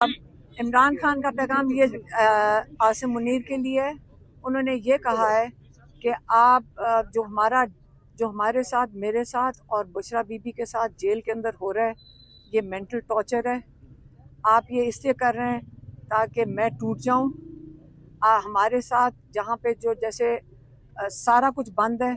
इमरान खान का पैगाम ये आसिम मुनीर के लिए है। उन्होंने ये कहा है कि आप जो हमारे साथ, मेरे साथ और बुशरा बीबी के साथ जेल के अंदर हो रहा है, ये मेंटल टॉर्चर है। आप ये इसलिए कर रहे हैं ताकि मैं टूट जाऊं। हमारे साथ जहाँ पे जो जैसे सारा कुछ बंद है,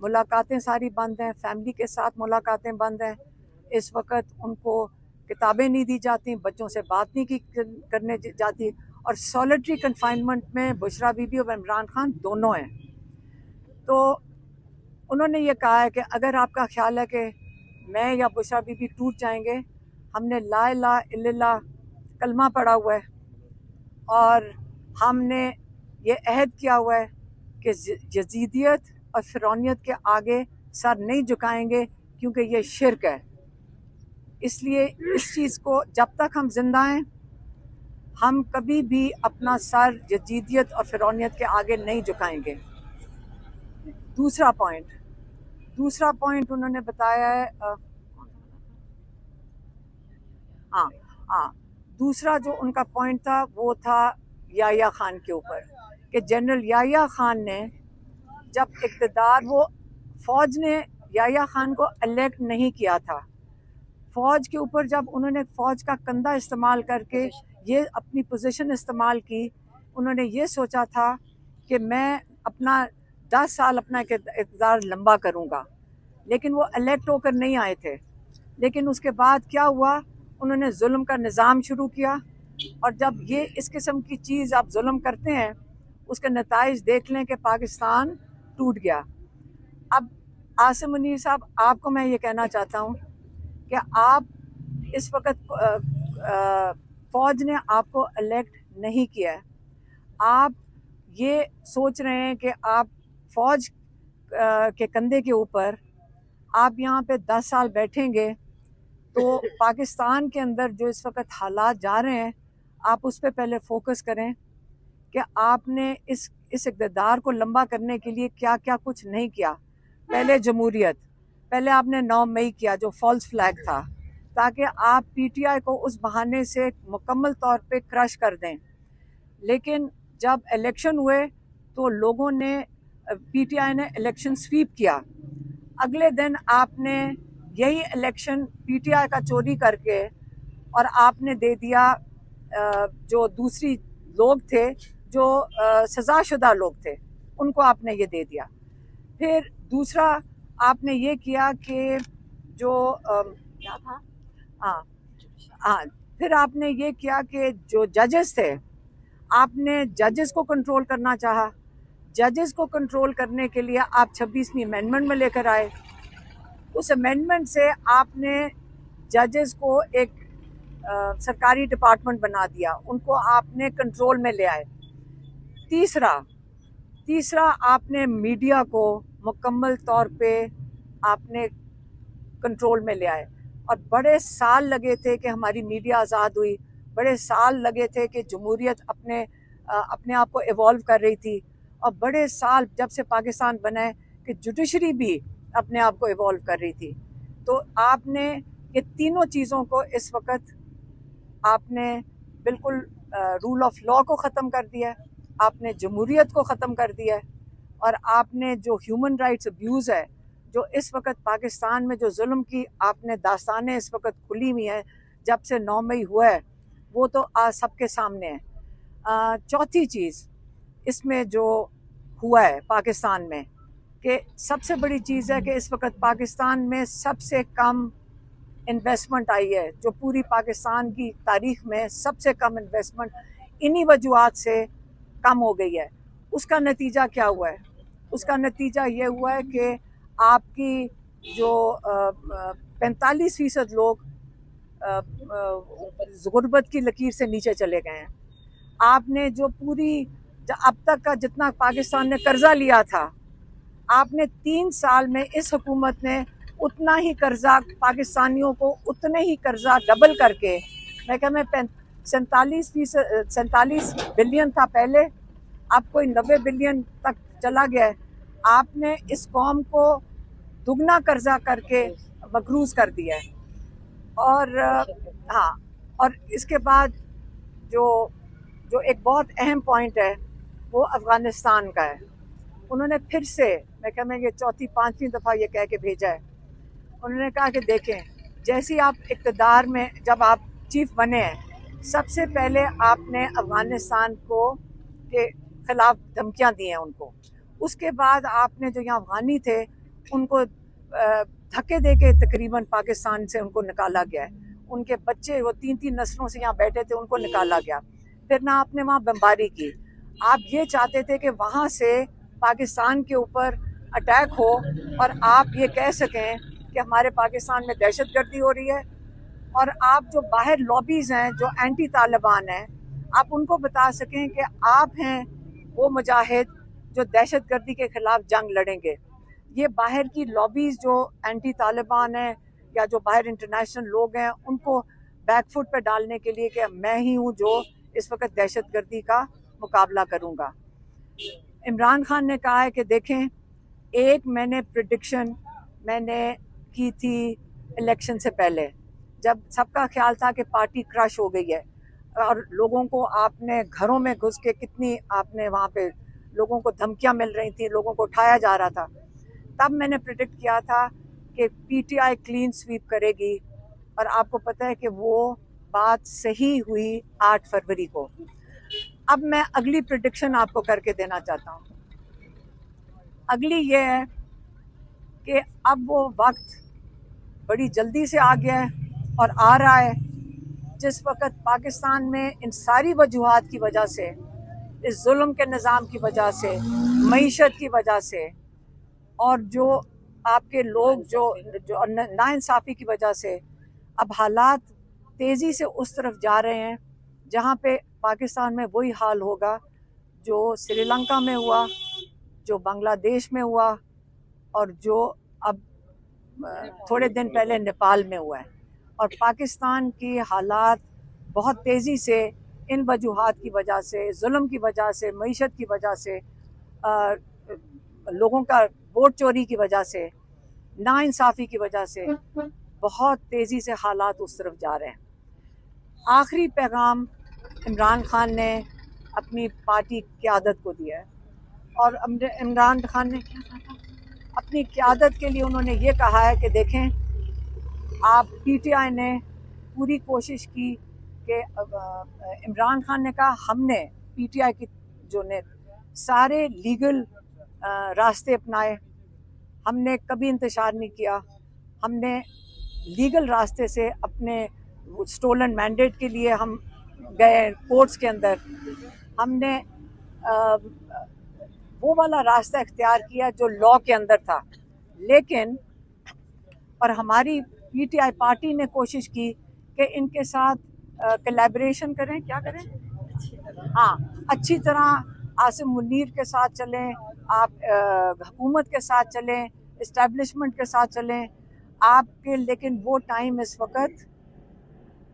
मुलाकातें सारी बंद हैं, फैमिली के साथ मुलाकातें बंद हैं। इस वक्त उनको किताबें नहीं दी जाती, बच्चों से बात नहीं की करने जाती, और सॉलिटरी कन्फाइनमेंट में बुशरा बीबी और इमरान खान दोनों हैं। तो उन्होंने ये कहा है कि अगर आपका ख्याल है कि मैं या बुशरा बीबी टूट जाएंगे, हमने ला इलाहा इल्लल्लाह कलमा पढ़ा हुआ है और हमने ये अहद किया हुआ है कि यजीदियत और फिरौनियत के आगे सर नहीं झुकाएंगे, क्योंकि ये शिर्क है। इसलिए इस चीज़ को जब तक हम जिंदा हैं, हम कभी भी अपना सर यजीदियत और फिरौनियत के आगे नहीं झुकाएंगे। दूसरा पॉइंट उन्होंने बताया है, दूसरा जो उनका पॉइंट था वो था याह्या खान के ऊपर, कि जनरल याह्या खान ने जब इक़्तिदार, वो फौज ने याह्या खान को इलेक्ट नहीं किया था। फौज के ऊपर जब उन्होंने फौज का कंधा इस्तेमाल करके ये अपनी पोजीशन इस्तेमाल की, उन्होंने ये सोचा था कि मैं अपना 10 साल अपना इक़्तिदार लंबा करूँगा, लेकिन वो इलेक्ट होकर नहीं आए थे। लेकिन उसके बाद क्या हुआ, उन्होंने जुल्म का निज़ाम शुरू किया, और जब ये इस किस्म की चीज़ आप जुल्म करते हैं, उसके नताइज देख लें कि पाकिस्तान टूट गया। अब आसिम मुनीर साहब, आपको मैं ये कहना चाहता हूँ कि आप इस वक्त फौज ने आपको इलेक्ट नहीं किया है। आप ये सोच रहे हैं कि आप फौज के कंधे के ऊपर आप यहाँ पे 10 साल बैठेंगे, तो पाकिस्तान के अंदर जो इस वक्त हालात जा रहे हैं, आप उस पर पहले फोकस करें कि आपने इस इक़्तिदार को लंबा करने के लिए क्या क्या कुछ नहीं किया। पहले जमहूरियत, पहले आपने 9 मई किया जो फॉल्स फ्लैग था, ताकि आप पीटीआई को उस बहाने से मुकम्मल तौर पे क्रश कर दें। लेकिन जब इलेक्शन हुए तो लोगों ने, पीटीआई ने इलेक्शन स्वीप किया। अगले दिन आपने यही इलेक्शन पीटीआई का चोरी करके और आपने दे दिया जो दूसरी लोग थे, जो सज़ाशुदा लोग थे, उनको आपने ये दे दिया। फिर दूसरा आपने ये किया कि जो क्या था, फिर आपने ये किया कि जो जजेस थे, आपने जजेस को कंट्रोल करना चाहा। जजेस को कंट्रोल करने के लिए आप 26वीं अमेंडमेंट में लेकर आए। उस अमेंडमेंट से आपने जजेस को एक सरकारी डिपार्टमेंट बना दिया, उनको आपने कंट्रोल में ले आए। तीसरा आपने मीडिया को मुकम्मल तौर पे आपने कंट्रोल में ले आए। और बड़े साल लगे थे कि हमारी मीडिया आज़ाद हुई, बड़े साल लगे थे कि जमहूरियत अपने आप को इवॉल्व कर रही थी, और बड़े साल जब से पाकिस्तान बना है कि जुडिशरी भी अपने आप को इवॉल्व कर रही थी। तो आपने ये तीनों चीज़ों को इस वक्त आपने बिल्कुल रूल ऑफ लॉ को ख़त्म कर दिया है, आपने जमहूरियत को ख़त्म कर दिया है, और आपने जो ह्यूमन राइट्स अब्यूज़ है, जो इस वक्त पाकिस्तान में जो जुल्म की आपने दास्तानें इस वक्त खुली हुई हैं जब से 9 मई हुआ है, वो तो आज सबके सामने है। चौथी चीज़ इसमें जो हुआ है पाकिस्तान में, कि सबसे बड़ी चीज़ है कि इस वक्त पाकिस्तान में सबसे कम इन्वेस्टमेंट आई है, जो पूरी पाकिस्तान की तारीख में सबसे कम इन्वेस्टमेंट इन्हीं वजूहात से कम हो गई है। उसका नतीजा क्या हुआ है? उसका नतीजा ये हुआ है कि आपकी जो 45% लोग गुर्बत की लकीर से नीचे चले गए हैं। आपने जो अब तक का जितना पाकिस्तान ने कर्जा लिया था, आपने 3 साल में इस हुकूमत ने उतना ही कर्जा पाकिस्तानियों को, उतने ही कर्जा डबल करके, मैं क्या, मैं 47 बिलियन था पहले, अब कोई 90 बिलियन तक चला गया है। आपने इस कौम को दुगना कर्जा करके मकरूज कर दिया है। और हाँ, और इसके बाद जो एक बहुत अहम पॉइंट है वो अफ़गानिस्तान का है। उन्होंने फिर से, मैं ये चौथी पांचवी दफ़ा ये कह के भेजा है, उन्होंने कहा कि देखें, जैसे आप इक़्तिदार में जब आप चीफ बने हैं, सबसे पहले आपने अफ़गानिस्तान को के ख़िलाफ़ धमकियां दी हैं उनको। उसके बाद आपने जो यहाँ अफ़गानी थे उनको धक्के दे के तकरीबन पाकिस्तान से उनको निकाला गया है। उनके बच्चे वो 3-3 नस्लों से यहाँ बैठे थे, उनको निकाला गया। फिर ना आपने वहाँ बमबारी की। आप ये चाहते थे कि वहाँ से पाकिस्तान के ऊपर अटैक हो और आप ये कह सकें कि हमारे पाकिस्तान में दहशतगर्दी हो रही है। और आप जो बाहर लॉबीज़ हैं जो एंटी तालिबान हैं, आप उनको बता सकें कि आप हैं वो मुजाहिद जो दहशतगर्दी के ख़िलाफ़ जंग लड़ेंगे। ये बाहर की लॉबीज़ जो एंटी तालिबान हैं या जो बाहर इंटरनेशनल लोग हैं, उनको बैकफुट पे डालने के लिए कि मैं ही हूँ जो इस वक्त दहशतगर्दी का मुकाबला करूँगा। इमरान खान ने कहा है कि देखें, एक मैंने प्रेडिक्शन की थी इलेक्शन से पहले, जब सबका ख्याल था कि पार्टी क्रश हो गई है और लोगों को आपने घरों में घुस के कितनी आपने वहाँ पे लोगों को धमकियाँ मिल रही थी, लोगों को उठाया जा रहा था। तब मैंने प्रेडिक्ट किया था कि पीटीआई क्लीन स्वीप करेगी और आपको पता है कि वो बात सही हुई 8 फरवरी को। अब मैं अगली प्रेडिक्शन आपको करके देना चाहता हूँ। अगली ये है कि अब वो वक्त बड़ी जल्दी से आ गया है और आ रहा है जिस वक्त पाकिस्तान में इन सारी वजूहात की वजह से, इस जुल्म के निज़ाम की वजह से, मईशत की वजह से और जो आपके लोग जो नाइंसाफ़ी की वजह से अब हालात तेज़ी से उस तरफ जा रहे हैं जहाँ पे पाकिस्तान में वही हाल होगा जो श्रीलंका में हुआ, जो बांग्लादेश में हुआ और जो अब थोड़े दिन पहले नेपाल में हुआ है। और पाकिस्तान की हालात बहुत तेज़ी से इन वजूहात की वजह से, जुल्म की वजह से, मईशत की वजह से, लोगों का वोट चोरी की वजह से, नाइंसाफ़ी की वजह से बहुत तेज़ी से हालात उस तरफ जा रहे हैं। आखिरी पैगाम इमरान खान ने अपनी पार्टी क़यादत को दिया है और इमरान खान ने अपनी क़यादत के लिए उन्होंने ये कहा है कि देखें, आप पीटीआई ने पूरी कोशिश की कि इमरान खान ने कहा हमने पीटीआई की जो ने सारे लीगल रास्ते अपनाए, हमने कभी इंतशार नहीं किया, हमने लीगल रास्ते से अपने स्टोलन मैंडेट के लिए हम गए कोर्ट्स के अंदर, हमने वो वाला रास्ता इख्तियार किया जो लॉ के अंदर था। लेकिन और हमारी पीटीआई पार्टी ने कोशिश की कि इनके साथ कोलैबोरेशन करें, क्या करें, हाँ, अच्छी तरह आसिम मुनीर के साथ चलें, आप हुकूमत के साथ चलें, इस्टेब्लिशमेंट के साथ चलें आपके, लेकिन वो टाइम इस वक्त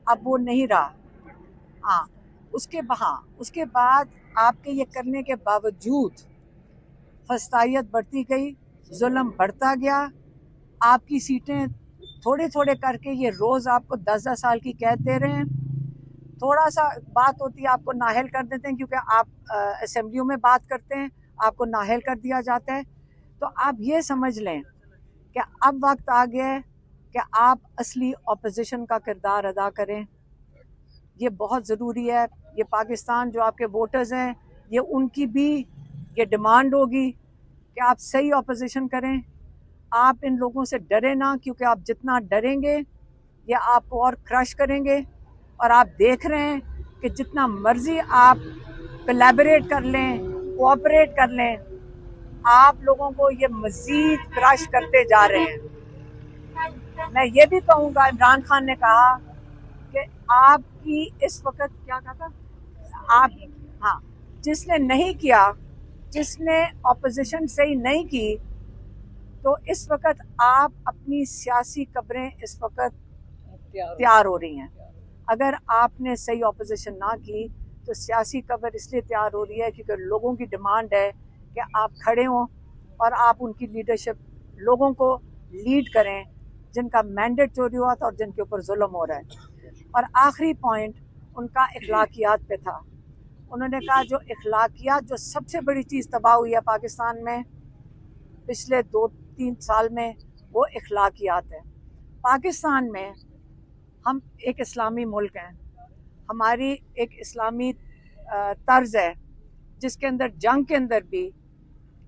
अब वो नहीं रहा। हाँ, उसके बाद आपके ये करने के बावजूद फस्तायत बढ़ती गई, जुल्म बढ़ता गया, आपकी सीटें थोड़े थोड़े करके ये रोज़ आपको 10-10 साल की कैद दे रहे हैं। थोड़ा सा बात होती है आपको नाअहल कर देते हैं क्योंकि आप असेंबलियों में बात करते हैं, आपको नाअहल कर दिया जाता है। तो आप ये समझ लें कि अब वक्त आ गया है कि आप असली अपोजिशन का किरदार अदा करें। ये बहुत ज़रूरी है। ये पाकिस्तान जो आपके वोटर्स हैं, ये उनकी भी ये डिमांड होगी कि आप सही अपोजिशन करें। आप इन लोगों से डरे ना, क्योंकि आप जितना डरेंगे ये आपको और क्रश करेंगे। और आप देख रहे हैं कि जितना मर्जी आप कोलैबोरेट कर लें, कोऑपरेट कर लें, आप लोगों को ये मज़ीद क्रश करते जा रहे हैं। मैं ये भी कहूँगा, इमरान खान ने कहा कि आपकी इस वक्त क्या कहा था आप, हाँ, जिसने नहीं किया, जिसने अपोजिशन सही नहीं की, तो इस वक्त आप अपनी सियासी कब्रें इस वक्त तैयार हो रही हैं। अगर आपने सही अपोजिशन ना की तो सियासी कब्र इसलिए तैयार हो रही है क्योंकि लोगों की डिमांड है कि आप खड़े हों और आप उनकी लीडरशिप, लोगों को लीड करें जिनका मैंडेट चोरी हुआ था और जिनके ऊपर जुल्म हो रहा है। और आखिरी पॉइंट, उनका इखलाकियात पे था। उन्होंने कहा जो इखलाकियात, जो सबसे बड़ी चीज़ तबाह हुई है पाकिस्तान में पिछले 2-3 साल में, वो इखलाकियात है। पाकिस्तान में हम एक इस्लामी मुल्क हैं, हमारी एक इस्लामी तर्ज है जिसके अंदर जंग के अंदर भी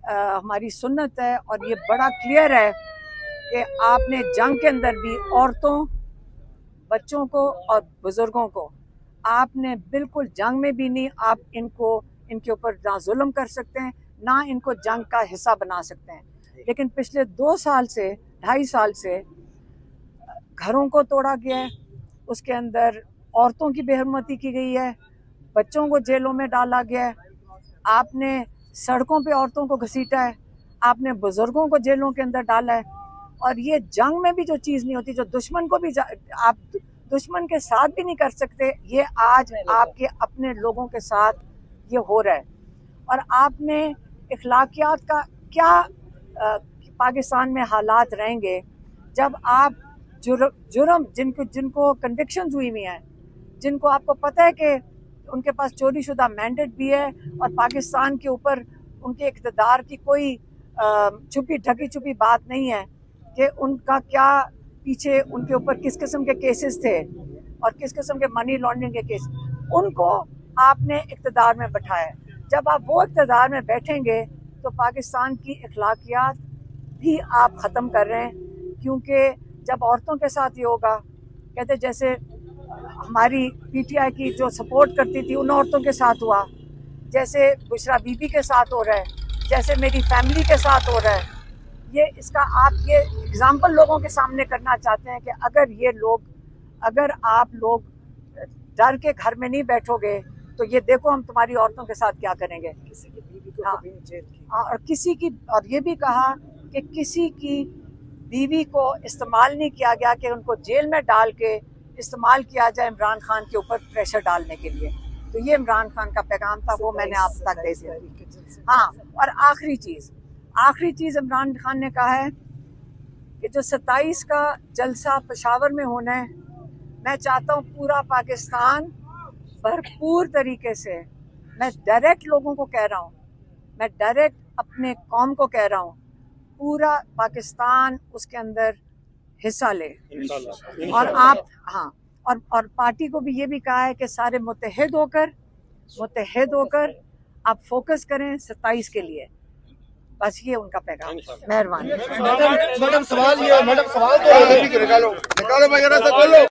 हमारी सुन्नत है, और ये बड़ा क्लियर है कि आपने जंग के अंदर भी औरतों, बच्चों को और बुजुर्गों को आपने बिल्कुल जंग में भी नहीं, आप इनके ऊपर ना जुल्म कर सकते हैं, ना इनको जंग का हिस्सा बना सकते हैं। लेकिन पिछले 2 साल से, 2.5 साल से घरों को तोड़ा गया है, उसके अंदर औरतों की बेहरमती की गई है, बच्चों को जेलों में डाला गया है, आपने सड़कों पे औरतों को घसीटा है, आपने बुजुर्गों को जेलों के अंदर डाला है। और ये जंग में भी जो चीज़ नहीं होती, जो दुश्मन को भी आप दुश्मन के साथ भी नहीं कर सकते, ये आज आपके अपने लोगों के साथ ये हो रहा है। और आपने इखलाकियात का क्या पाकिस्तान में हालात रहेंगे जब आप जुर्म जिनको कन्विक्शंस हुई हुई हैं, जिनको आपको पता है कि उनके पास चोरी शुदा मैंडेट भी है और पाकिस्तान के ऊपर उनके इक़्तिदार की कोई छुपी ढकी छुपी बात नहीं है कि उनका क्या पीछे उनके ऊपर किस किस्म के केसेस थे और किस किस्म के मनी लॉन्ड्रिंग के केस, उनको आपने इक़्तिदार में बैठाया। जब आप वो इक़्तिदार में बैठेंगे तो पाकिस्तान की इखलाकियात भी आप ख़त्म कर रहे हैं, क्योंकि जब औरतों के साथ ये होगा, कहते जैसे हमारी PTI की जो सपोर्ट करती थी उन औरतों के साथ हुआ, जैसे बुशरा बीबी के साथ हो रहा है, जैसे मेरी फैमिली के साथ हो रहा है। ये इसका आप ये एग्जाम्पल लोगों के सामने करना चाहते हैं कि अगर आप लोग डर के घर में नहीं बैठोगे तो ये देखो हम तुम्हारी औरतों के साथ क्या करेंगे। किसी की बीवी को कभी नहीं जेल की। और ये भी कहा कि किसी की बीवी को इस्तेमाल नहीं किया गया कि उनको जेल में डाल के इस्तेमाल किया जाए इमरान खान के ऊपर प्रेशर डालने के लिए। तो ये इमरान खान का पैगाम था, वो मैंने आप तक दे दिया। हाँ, और आखिरी चीज़ इमरान खान ने कहा है कि जो 27 का जलसा पेशावर में होना है, मैं चाहता हूँ पूरा पाकिस्तान भरपूर तरीके से, मैं डायरेक्ट लोगों को कह रहा हूँ, मैं डायरेक्ट अपने कौम को कह रहा हूँ, पूरा पाकिस्तान उसके अंदर हिस्सा ले। और आप और पार्टी को भी ये भी कहा है कि सारे मुत्तहिद होकर आप फोकस करें 27 के लिए। बस ये उनका पैगाम। मेहरबानी। मैडम सवाल तो निकालो वगैरह से बोलो।